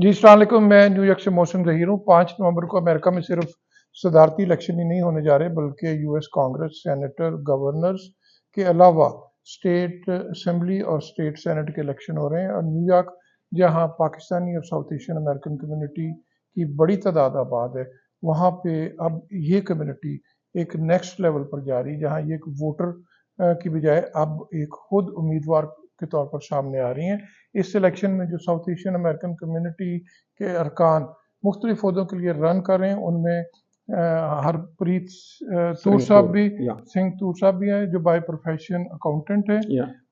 जी अस्सलाम वालेकुम। मैं न्यूयॉर्क से मौसम ज़हीर हूँ। 5 नवंबर को अमेरिका में सिर्फ सदारती इलेक्शन ही नहीं होने जा रहे, बल्कि यूएस कांग्रेस, सेनेटर, गवर्नर्स के अलावा स्टेट असेंबली और स्टेट सेनेट के इलेक्शन हो रहे हैं। और न्यूयॉर्क, जहाँ पाकिस्तानी और साउथ एशियन अमेरिकन कम्युनिटी की बड़ी तादाद आबाद है, वहाँ पे अब ये कम्युनिटी एक नेक्स्ट लेवल पर जा रही है, जहाँ ये एक वोटर की बजाय अब एक खुद उम्मीदवार के तौर पर सामने आ रही हैं। इस इलेक्शन में जो साउथ एशियन अमेरिकन कम्युनिटी के अरकान मुख्तलिफ अहदों के लिए रन कर रहे हैं, उनमें हरप्रीत तूट साहब भी सिंह टूट साहब भी हैं, जो बाय प्रोफेशन अकाउंटेंट हैं।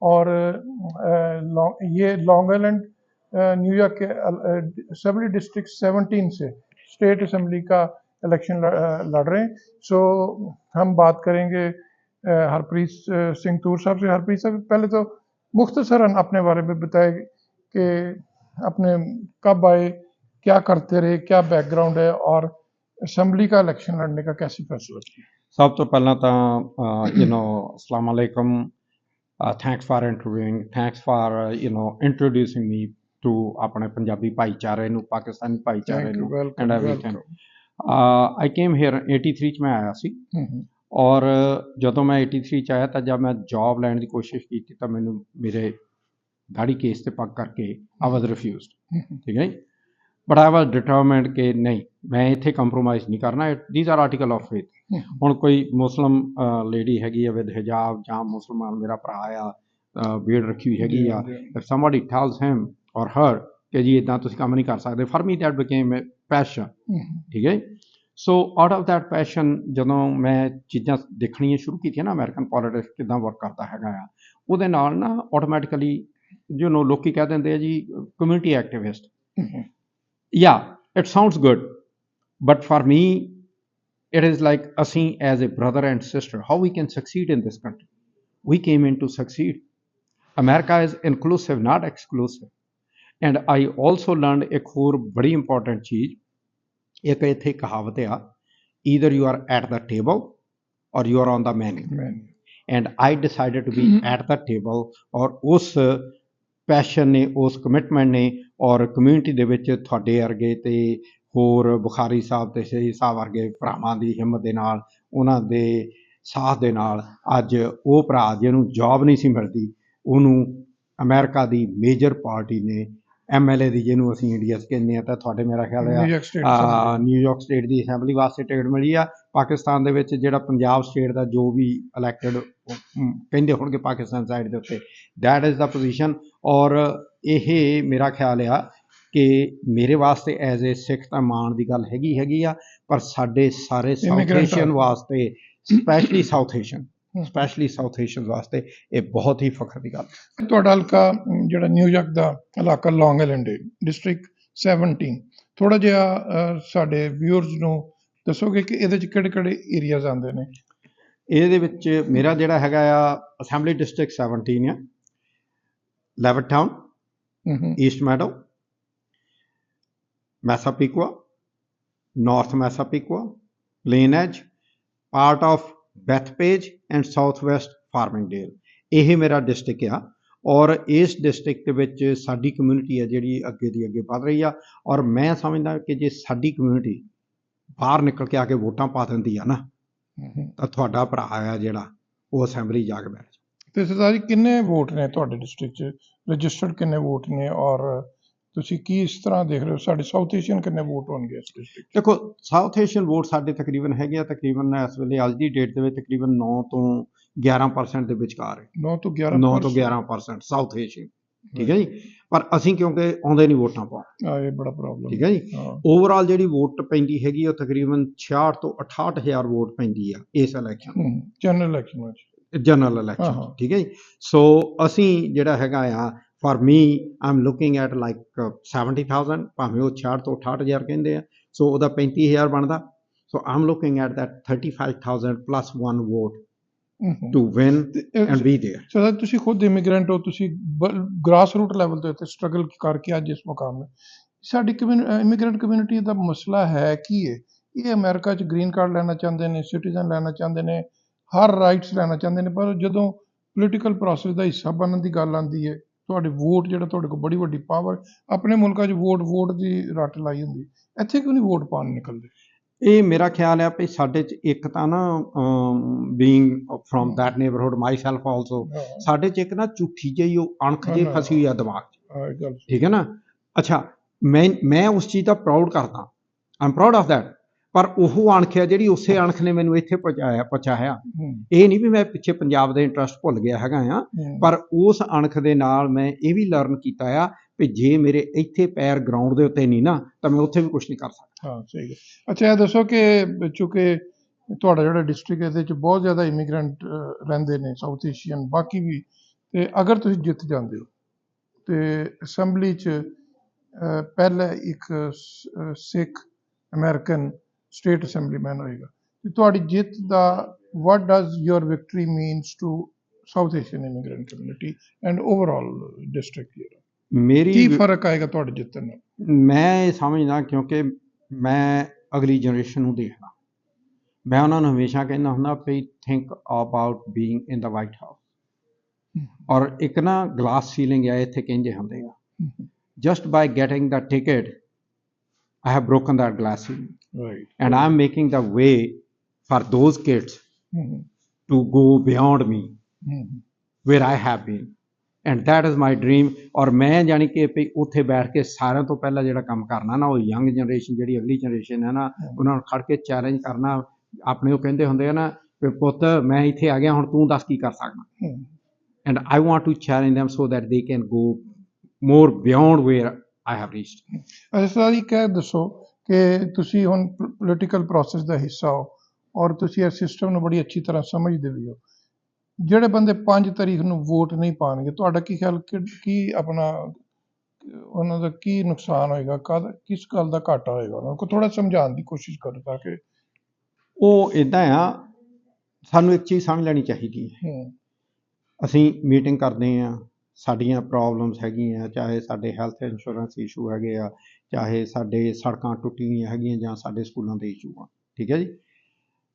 और ये लॉन्ग आइलैंड न्यूयॉर्क के असेंबली डिस्ट्रिक्ट 17 से स्टेट असेंबली का इलेक्शन लड़ रहे हैं। सो हम बात करेंगे हरप्रीत सिंह टूट साहब से। हरप्रीत साहब, पहले तो मुख्तसरन अपने बारे में बताए कि अपने कब आए, क्या करते रहे, क्या बैकग्राउंड है, और असेंबली का इलेक्शन लड़ने का कैसे फैसला किया। सब तो पहला तो अस्सलाम वालेकुम, thanks for interviewing, thanks for introducing me to अपने पंजाबी भाईचारे नूं, पाकिस्तानी भाईचारे नूं and everything. I came here 83 च मैं आया सी, और ਜਦੋਂ मैं 83 ਚ ਆਇਆ ਤਾਂ ਜਦ ਮੈਂ ਜੌਬ ਲੈਣ ਦੀ ਕੋਸ਼ਿਸ਼ ਕੀਤੀ ਤਾਂ ਮੈਨੂੰ ਮੇਰੇ ਦਾੜੀ ਕੇਸ ਤੇ ਪੱਗ ਕਰਕੇ ਆਈ ਵਾਜ਼ ਰਿਫਿਊਜ਼ਡ, ਠੀਕ ਹੈ ਜੀ। ਬਟ ਆਈ ਵਾਜ਼ ਡਿਟਰਮਿੰਡ ਕਿ ਨਹੀਂ, ਮੈਂ ਇੱਥੇ ਕੰਪਰੋਮਾਈਜ਼ ਨਹੀਂ ਕਰਨਾ। These are article of faith. ਹੁਣ ਕੋਈ ਮੁਸਲਿਮ ਲੇਡੀ ਹੈਗੀ ਆ ਵਿਦ ਹਿਜਾਬ, ਜਾਂ ਮੁਸਲਮਾਨ ਮੇਰਾ ਭਰਾ ਆ ਬੀਅਰਡ ਰੱਖੀ ਹੋਈ ਹੈਗੀ ਆ, ਇਫ ਸਮਬਡੀ ਟੈਲਸ ਹਿਮ ਔਰ ਹਰ ਕਿ ਜੀ ਇੱਦਾਂ ਤੁਸੀਂ ਕੰਮ ਨਹੀਂ ਕਰ ਸਕਦੇ, for me that became a passion, ठीक है। So out of that passion ਜਦੋਂ ਮੈਂ ਚੀਜ਼ਾਂ ਦੇਖਣੀਆਂ ਸ਼ੁਰੂ ਕੀਤੀਆਂ ਨਾ, ਅਮਰੀਕਨ ਪੋਲਿਟਿਕਸ ਕਿੱਦਾਂ ਵਰਕ ਕਰਦਾ ਹੈਗਾ ਆ, ਉਹਦੇ ਨਾਲ ਨਾ ਆਟੋਮੈਟਿਕਲੀ ਲੋਕੀ ਕਹਿ ਦਿੰਦੇ ਆ ਜੀ ਕਮਿਊਨਿਟੀ ਐਕਟਿਵਿਸਟ। ਯਾ it sounds good, but for me it is like ਅਸੀਂ as a brother and sister, how we can succeed in this country. We came in to succeed. America is inclusive, not exclusive. And I also learned एक ਹੋਰ बड़ी important चीज़, एक ਇੱਥੇ ਕਹਾਵਤ ਆ, either you are at the table or you are on the menu. And I decided to be at the table, ਔਰ ਉਸ passion ਨੇ, ਉਸ ਕਮਿਟਮੈਂਟ ਨੇ, ਔਰ ਕਮਿਊਨਿਟੀ ਦੇ ਵਿੱਚ ਤੁਹਾਡੇ ਵਰਗੇ ਤੇ ਹੋਰ ਬੁਖਾਰੀ ਸਾਹਿਬ ਤੇ ਸ਼ਹੀਦ ਸਾਹਿਬ ਵਰਗੇ ਭਰਾਵਾਂ ਦੀ ਹਿੰਮਤ ਦੇ ਨਾਲ, ਉਹਨਾਂ ਦੇ ਸਾਥ ਦੇ ਨਾਲ ਅੱਜ ਉਹ ਭਰਾ ਜਿਹਨੂੰ ਜੌਬ ਨਹੀਂ ਸੀ ਮਿਲਦੀ, ਉਹਨੂੰ ਅਮਰੀਕਾ ਦੀ ਮੇਜਰ ਪਾਰਟੀ ਨੇ MLA ਦੀ, ਜਿਹਨੂੰ ਅਸੀਂ ਇੰਡੀਆ 'ਚ ਕਹਿੰਦੇ ਹਾਂ, ਤਾਂ ਤੁਹਾਡੇ ਮੇਰਾ ਖਿਆਲ ਆ ਨਿਊਯਾਰਕ ਸਟੇਟ ਦੀ ਅਸੈਂਬਲੀ ਵਾਸਤੇ ਟਿਕਟ ਮਿਲੀ ਆ। ਪਾਕਿਸਤਾਨ ਦੇ ਵਿੱਚ ਜਿਹੜਾ ਪੰਜਾਬ ਸਟੇਟ ਦਾ ਜੋ ਵੀ ਇਲੈਕਟਡ ਕਹਿੰਦੇ ਹੋਣਗੇ ਪਾਕਿਸਤਾਨ ਸਾਈਡ ਦੇ ਉੱਤੇ, ਦੈਟ ਇਜ਼ ਦਾ ਪੋਜੀਸ਼ਨ। ਔਰ ਇਹ ਮੇਰਾ ਖਿਆਲ ਆ ਕਿ ਮੇਰੇ ਵਾਸਤੇ ਐਜ਼ ਏ ਸਿੱਖ ਤਾਂ ਮਾਣ ਦੀ ਗੱਲ ਹੈਗੀ ਆ, ਪਰ ਸਾਡੇ ਸਾਰੇ ਸਾਊਥ ਏਸ਼ੀਅਨ ਵਾਸਤੇ, ਸਪੈਸ਼ਲੀ ਸਾਊਥ ਏਸ਼ੀਅਨ ਵਾਸਤੇ ਇਹ ਬਹੁਤ ਹੀ ਫਖਰ ਦੀ ਗੱਲ ਹੈ। ਤੁਹਾਡਾ ਹਲਕਾ ਜਿਹੜਾ ਨਿਊਯਾਰਕ ਦਾ ਇਲਾਕਾ ਲੌਂਗ ਆਈਲੈਂਡ ਡਿਸਟ੍ਰਿਕਟ 17, ਥੋੜਾ ਜਿਹਾ ਸਾਡੇ ਵਿਊਅਰਸ ਨੂੰ ਦੱਸੋਗੇ ਕਿ ਇਹਦੇ 'ਚ ਕਿਹੜੇ ਏਰੀਆਜ਼ ਆਉਂਦੇ ਨੇ। ਇਹਦੇ ਵਿੱਚ ਮੇਰਾ ਜਿਹੜਾ ਹੈਗਾ ਆ ਅਸੈਂਬਲੀ ਡਿਸਟ੍ਰਿਕਟ 17 ਆ, Levittown, East Meadow, Massapequa, North Massapequa, Plain Edge, part of Bethpage and South West Farmingdale. ਇਹ ਮੇਰਾ ਡਿਸਟ੍ਰਿਕਟ ਆ, ਔਰ ਇਸ ਡਿਸਟ੍ਰਿਕਟ ਦੇ ਵਿੱਚ ਸਾਡੀ ਕਮਿਊਨਿਟੀ ਹੈ ਜਿਹੜੀ ਅੱਗੇ ਦੀ ਅੱਗੇ ਵੱਧ ਰਹੀ ਆ। ਔਰ ਮੈਂ ਸਮਝਦਾ ਕਿ ਜੇ ਸਾਡੀ ਕਮਿਊਨਿਟੀ ਬਾਹਰ ਨਿਕਲ ਕੇ ਆ ਕੇ ਵੋਟਾਂ ਪਾ ਦਿੰਦੀ ਆ ਨਾ, ਤਾਂ ਤੁਹਾਡਾ ਭਰਾ ਆ ਜਿਹੜਾ ਉਹ ਅਸੈਂਬਲੀ ਜਾ ਕੇ ਬੈਠ ਜਾ। ਤੇ ਸਰਦਾਰ ਜੀ, ਕਿੰਨੇ ਵੋਟ ਨੇ ਤੁਹਾਡੇ ਡਿਸਟ੍ਰਿਕਟ 'ਚ, ਰਜਿਸਟਰਡ ਕਿੰਨੇ ਵੋਟ ਨੇ, ਔਰ ਤੁਸੀਂ ਕੀ ਇਸ ਤਰ੍ਹਾਂ ਦੇਖ ਰਹੇ ਹੋ ਸਾਡੇ ਸਾਊਥ ਏਸ਼ੀਅਨ ਕਿੰਨੇ ਵੋਟ ਹੋਣਗੇ ਇਸ ਡਿਸਟ੍ਰਿਕਟ 'ਚ? ਦੇਖੋ, ਸਾਊਥ ਏਸ਼ੀਅਨ ਵੋਟ ਸਾਡੇ ਤਕਰੀਬਨ ਹੈਗੇ ਆ, ਤਕਰੀਬਨ ਇਸ ਵੇਲੇ ਅੱਜ ਦੀ ਡੇਟ ਦੇ ਵਿੱਚ ਤਕਰੀਬਨ 9 ਤੋਂ 11% ਦੇ ਵਿਚਕਾਰ ਹੈ। 9 ਤੋਂ 11% ਸਾਊਥ ਏਸ਼ੀਅਨ, ਠੀਕ ਹੈ ਜੀ। ਪਰ ਅਸੀਂ ਕਿਉਂਕਿ ਆਉਂਦੇ ਨਹੀਂ ਵੋਟਾਂ ਪਾਉਣ, ਇਹ ਬੜਾ ਪ੍ਰੋਬਲਮ, ਠੀਕ ਹੈ ਜੀ। ਓਵਰਆਲ ਜਿਹੜੀ ਵੋਟ ਪੈਂਦੀ ਹੈਗੀ ਉਹ ਤਕਰੀਬਨ 66 ਤੋਂ 68 ਹਜ਼ਾਰ ਵੋਟ ਪੈਂਦੀ ਆ ਇਸ ਇਲੈਕਸ਼ਨ, ਜਨਰਲ ਇਲੈਕਸ਼ਨ, ਠੀਕ ਹੈ ਜੀ। ਸੋ ਅਸੀਂ ਜਿਹੜਾ ਹੈਗਾ ਆ, for me I am looking at like 70,000, ਭਾਵੇਂ ਉਹ 66 ਤੋਂ 68 ਹਜ਼ਾਰ ਕਹਿੰਦੇ ਆ, ਸੋ ਉਹਦਾ 35 ਹਜ਼ਾਰ ਬਣਦਾ। So I am looking at that 35,000 plus 1 vote to win and be there. So ਤੁਸੀਂ ਖੁਦ ਇਮੀਗ੍ਰੈਂਟ ਹੋ, ਤੁਸੀਂ ਗ੍ਰਾਸ ਰੂਟ ਲੈਵਲ ਤੇ ਸਟਰਗਲ ਕਰਕੇ ਅੱਜ ਇਸ ਮੁਕਾਮ 'ਤੇ। ਸਾਡੀ ਇਮੀਗ੍ਰੈਂਟ ਕਮਿਊਨਿਟੀ ਦਾ ਮਸਲਾ ਹੈ ਕੀ ਹੈ? ਇਹ ਅਮਰੀਕਾ 'ਚ ਗ੍ਰੀਨ ਕਾਰਡ ਲੈਣਾ ਚਾਹੁੰਦੇ ਨੇ, ਸਿਟੀਜ਼ਨ ਲੈਣਾ ਚਾਹੁੰਦੇ ਨੇ, ਹਰ ਰਾਈਟਸ ਲੈਣਾ ਚਾਹੁੰਦੇ ਨੇ, ਪਰ ਜਦੋਂ ਪੋਲੀਟੀਕਲ ਪ੍ਰੋਸੈਸ ਦਾ ਹਿੱਸਾ ਬਣਨ ਦੀ ਗੱਲ ਆਉਂਦੀ ਹੈ ਤੁਹਾਡੀ ਵੋਟ ਜਿਹੜਾ ਤੁਹਾਡੇ ਕੋਲ ਬੜੀ ਵੱਡੀ ਪਾਵਰ, ਆਪਣੇ ਮੁਲਕਾਂ 'ਚ ਵੋਟ ਦੀ ਰੱਟ ਲਾਈ ਹੁੰਦੀ, ਇੱਥੇ ਕਿਉਂ ਨਹੀਂ ਵੋਟ ਪਾਉਣ ਨਿਕਲਦੇ? ਇਹ ਮੇਰਾ ਖਿਆਲ ਆ ਵੀ ਸਾਡੇ 'ਚ ਇੱਕ ਤਾਂ ਨਾ being from that neighbourhood my self also, ਸਾਡੇ 'ਚ ਇੱਕ ਨਾ ਝੂਠੀ ਜਿਹੀ ਉਹ ਅਣਖ ਜਿਹੀ ਫਸੀ ਹੋਈ ਆ ਦਿਮਾਗ 'ਚ, ਠੀਕ ਹੈ ਨਾ। ਅੱਛਾ, ਮੈਂ ਉਸ ਚੀਜ਼ ਦਾ ਪ੍ਰਾਊਡ ਕਰਦਾ, I am proud of that, ਪਰ ਉਹ ਅਣਖ ਹੈ ਜਿਹੜੀ ਉਸੇ ਅਣਖ ਨੇ ਮੈਨੂੰ ਇੱਥੇ ਪਹੁੰਚਾਇਆ। ਇਹ ਨਹੀਂ ਵੀ ਮੈਂ ਪਿੱਛੇ ਪੰਜਾਬ ਦੇ ਇੰਟਰਸਟ ਭੁੱਲ ਗਿਆ ਹੈਗਾ ਆ, ਪਰ ਉਸ ਅਣਖ ਦੇ ਨਾਲ ਮੈਂ ਇਹ ਵੀ ਲਰਨ ਕੀਤਾ ਆ ਵੀ ਜੇ ਮੇਰੇ ਇੱਥੇ ਪੈਰ ਗਰਾਊਂਡ ਦੇ ਉੱਤੇ ਨਹੀਂ ਨਾ ਤਾਂ ਮੈਂ ਉੱਥੇ ਵੀ ਕੁਛ ਨਹੀਂ ਕਰ ਸਕਦਾ। ਹਾਂ, ਸਹੀ ਹੈ। ਅੱਛਾ, ਇਹ ਦੱਸੋ ਕਿ ਚੂੰਕਿ ਤੁਹਾਡਾ ਜਿਹੜਾ ਡਿਸਟ੍ਰਿਕਟ ਇਹਦੇ 'ਚ ਬਹੁਤ ਜ਼ਿਆਦਾ ਇਮੀਗ੍ਰੈਂਟ ਰਹਿੰਦੇ ਨੇ, ਸਾਊਥ ਏਸ਼ੀਅਨ ਬਾਕੀ ਵੀ, ਤੇ ਅਗਰ ਤੁਸੀਂ ਜਿੱਤ ਜਾਂਦੇ ਹੋ ਤੇ ਅਸੈਂਬਲੀ 'ਚ ਪਹਿਲਾਂ ਇੱਕ ਸਿੱਖ ਅਮਰੀਕਨ ਸਟੇਟ ਅਸੈਂਬਲੀਮੈਨ ਹੋਏਗਾ, ਤੇ ਤੁਹਾਡੀ ਜਿੱਤ ਦਾ what does your victory means to South Asian immigrant community and overall district here? ਕੀ ਫਰਕ ਆਏਗਾ ਤੁਹਾਡੇ ਜਿੱਤਣ ਨਾਲ? ਮੈਂ ਇਹ ਸਮਝਦਾ, ਕਿਉਂਕਿ ਮੈਂ ਅਗਲੀ ਜਨਰੇਸ਼ਨ ਨੂੰ ਦੇਖਦਾ, ਮੈਂ ਉਹਨਾਂ ਨੂੰ ਹਮੇਸ਼ਾ ਕਹਿੰਦਾ ਹੁੰਦਾ ਵੀ think about being in the white house, ਔਰ ਇੱਕ ਨਾ ਗਲਾਸ ਸੀਲਿੰਗ ਆ ਇੱਥੇ ਕਹਿੰਦੇ ਹੁੰਦੇ ਆ, just by getting the ticket I have broken that glass ceiling, right, and I'm making the way for those kids to go beyond me where I have been, and that is my dream। ਔਰ ਮੈਂ ਜਾਣੀ ਕਿ ਵੀ ਉੱਥੇ ਬੈਠ ਕੇ ਸਾਰਿਆਂ ਤੋਂ ਪਹਿਲਾਂ ਜਿਹੜਾ ਕੰਮ ਕਰਨਾ ਨਾ, ਉਹ ਯੰਗ ਜਨਰੇਸ਼ਨ ਜਿਹੜੀ ਅਗਲੀ ਜਨਰੇਸ਼ਨ ਹੈ ਨਾ, ਉਹਨਾਂ ਨੂੰ ਖੜ ਕੇ ਚੈਲੰਜ ਕਰਨਾ। ਆਪਣੇ ਉਹ ਕਹਿੰਦੇ ਹੁੰਦੇ ਆ ਨਾ ਵੀ ਪੁੱਤ ਮੈਂ ਇੱਥੇ ਆ ਗਿਆ, ਹੁਣ ਤੂੰ ਦੱਸ ਕੀ ਕਰ ਸਕਦਾ, and I want to challenge them so that they can go more beyond where I have reached। ਅੱਛਾ ਜੀ, ਕਹਿ ਦੱਸੋ ਕਿ ਤੁਸੀਂ ਹੁਣ ਪੋਲੀਟੀਕਲ ਪ੍ਰੋਸੈਸ ਦਾ ਹਿੱਸਾ ਹੋ ਔਰ ਤੁਸੀਂ ਇਸ ਸਿਸਟਮ ਨੂੰ ਬੜੀ ਅੱਛੀ ਤਰ੍ਹਾਂ ਸਮਝਦੇ ਵੀ ਹੋ। ਜਿਹੜੇ ਬੰਦੇ 5 ਤਾਰੀਖ ਨੂੰ ਵੋਟ ਨਹੀਂ ਪਾਉਣਗੇ, ਤੁਹਾਡਾ ਕੀ ਖਿਆਲ, ਕੀ ਆਪਣਾ ਉਹਨਾਂ ਦਾ ਕੀ ਨੁਕਸਾਨ ਹੋਏਗਾ, ਕਿਸ ਗੱਲ ਦਾ ਘਾਟਾ ਹੋਏਗਾ? ਉਹਨਾਂ ਨੂੰ ਥੋੜਾ ਸਮਝਾਉਣ ਦੀ ਕੋਸ਼ਿਸ਼ ਕਰੋ ਤਾਂ ਕਿ ਉਹ ਇੱਦਾਂ ਆ, ਸਾਨੂੰ ਇੱਕ ਚੀਜ਼ ਸਮਝ ਲੈਣੀ ਚਾਹੀਦੀ ਹੈ। ਅਸੀਂ ਮੀਟਿੰਗ ਕਰਦੇ ਹਾਂ, ਸਾਡੀਆਂ ਪ੍ਰੋਬਲਮਸ ਹੈਗੀਆਂ, ਚਾਹੇ ਸਾਡੇ ਹੈਲਥ ਇੰਸ਼ੋਰੈਂਸ ਇਸ਼ੂ ਹੈਗੇ ਆ, ਚਾਹੇ ਸਾਡੇ ਸੜਕਾਂ ਟੁੱਟੀਆਂ ਹੈਗੀਆਂ, ਜਾਂ ਸਾਡੇ ਸਕੂਲਾਂ ਦੇ ਇਸ਼ੂ ਆ, ਠੀਕ ਹੈ ਜੀ।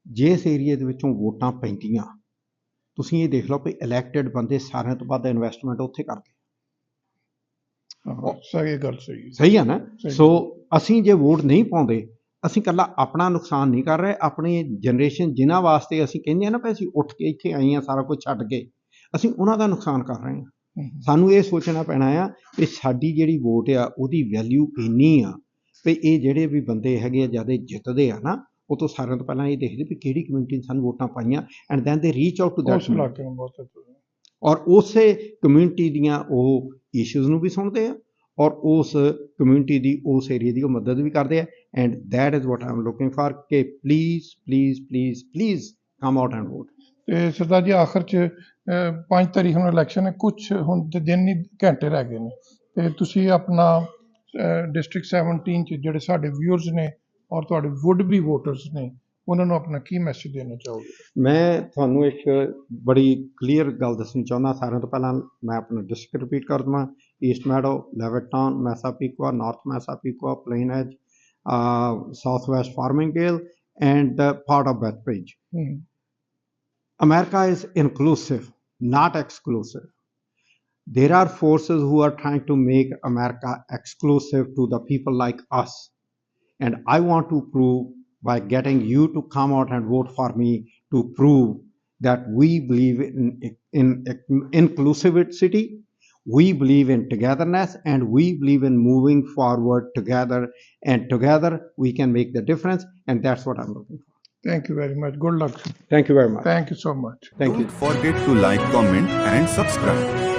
ਜਿਸ ਏਰੀਏ ਦੇ ਵਿੱਚੋਂ ਵੋਟਾਂ ਪੈਂਦੀਆਂ, ਤੁਸੀਂ ਇਹ ਦੇਖ ਲਓ ਵੀ ਇਲੈਕਟਿਡ ਬੰਦੇ ਸਾਰਿਆਂ ਤੋਂ ਵੱਧ ਇਨਵੈਸਟਮੈਂਟ ਉੱਥੇ ਕਰਦੇ। ਸਹੀ ਗੱਲ, ਸਹੀ ਆ ਨਾ। ਸੋ ਅਸੀਂ ਜੇ ਵੋਟ ਨਹੀਂ ਪਾਉਂਦੇ, ਅਸੀਂ ਇਕੱਲਾ ਆਪਣਾ ਨੁਕਸਾਨ ਨਹੀਂ ਕਰ ਰਹੇ, ਆਪਣੀ ਜਨਰੇਸ਼ਨ ਜਿਨ੍ਹਾਂ ਵਾਸਤੇ ਅਸੀਂ ਕਹਿੰਦੇ ਹਾਂ ਨਾ ਵੀ ਅਸੀਂ ਉੱਠ ਕੇ ਇੱਥੇ ਆਏ ਹਾਂ ਸਾਰਾ ਕੁਝ ਛੱਡ ਕੇ, ਅਸੀਂ ਉਹਨਾਂ ਦਾ ਨੁਕਸਾਨ ਕਰ ਰਹੇ ਹਾਂ। ਸਾਨੂੰ ਇਹ ਸੋਚਣਾ ਪੈਣਾ ਆ ਕਿ ਸਾਡੀ ਜਿਹੜੀ ਵੋਟ ਆ ਉਹਦੀ ਵੈਲਿਊ ਇੰਨੀ ਆ ਵੀ ਇਹ ਜਿਹੜੇ ਵੀ ਬੰਦੇ ਹੈਗੇ ਆ ਜਦ ਇਹ ਜਿੱਤਦੇ ਆ ਨਾ, ਉਹ ਤੋਂ ਸਾਰਿਆਂ ਤੋਂ ਪਹਿਲਾਂ ਇਹ ਦੇਖਦੇ ਵੀ ਕਿਹੜੀ ਕਮਿਊਨਿਟੀ ਨੇ ਸਾਨੂੰ ਵੋਟਾਂ ਪਾਈਆਂ, and then they reach out to that ਔਰ ਉਸੇ ਕਮਿਊਨਿਟੀ ਦੀਆਂ ਉਹ ਇਸ਼ੂਜ਼ ਨੂੰ ਵੀ ਸੁਣਦੇ ਆ, ਔਰ ਉਸ ਕਮਿਊਨਿਟੀ ਦੀ ਉਸ ਏਰੀਏ ਦੀ ਉਹ ਮਦਦ ਵੀ ਕਰਦੇ ਆ, and that is what I am looking for ਕਿ please come out and vote. ਤੇ ਸਰਦਾਰ ਜੀ, ਆਖਰ 'ਚ 5 ਤਾਰੀਖ ਨੂੰ ਇਲੈਕਸ਼ਨ ਹੈ, ਕੁਛ ਹੁਣ ਤੇ ਦਿਨ ਨਹੀਂ ਘੰਟੇ ਰਹਿ ਗਏ ਨੇ, ਤੇ ਤੁਸੀਂ ਆਪਣਾ ਡਿਸਟ੍ਰਿਕਟ 17 'ਚ ਜਿਹੜੇ ਸਾਡੇ ਵਿਊਅਰਸ ਨੇ ਔਰ ਤੁਹਾਡੇ ਵੁੱਡ ਬੀ ਵੋਟਰਸ ਨੇ, ਉਹਨਾਂ ਨੂੰ ਆਪਣਾ ਕੀ ਮੈਸੇਜ ਦੇਣਾ ਚਾਹੋਗੇ? ਮੈਂ ਤੁਹਾਨੂੰ ਇੱਕ ਬੜੀ ਕਲੀਅਰ ਗੱਲ ਦੱਸਣੀ ਚਾਹੁੰਦਾ। ਸਾਰਿਆਂ ਤੋਂ ਪਹਿਲਾਂ ਮੈਂ ਆਪਣਾ ਡਿਸਟ੍ਰਿਕਟ ਰਿਪੀਟ ਕਰ ਦੇਵਾਂ: East Meadow, Levittown, Massapequa, North Massapequa, Plain Edge, South West Farmingdale, and part of Bethpage. America is inclusive, not exclusive. There are forces who are trying to make America exclusive to the people like us. And I want to prove by getting you to come out and vote for me to prove that we believe in inclusivity, we believe in togetherness, and we believe in moving forward together. And together we can make the difference. And that's what I'm looking for. Thank you very much. Good luck. Thank you very much. Thank you so much. Thank you. Don't forget to like, comment, and subscribe.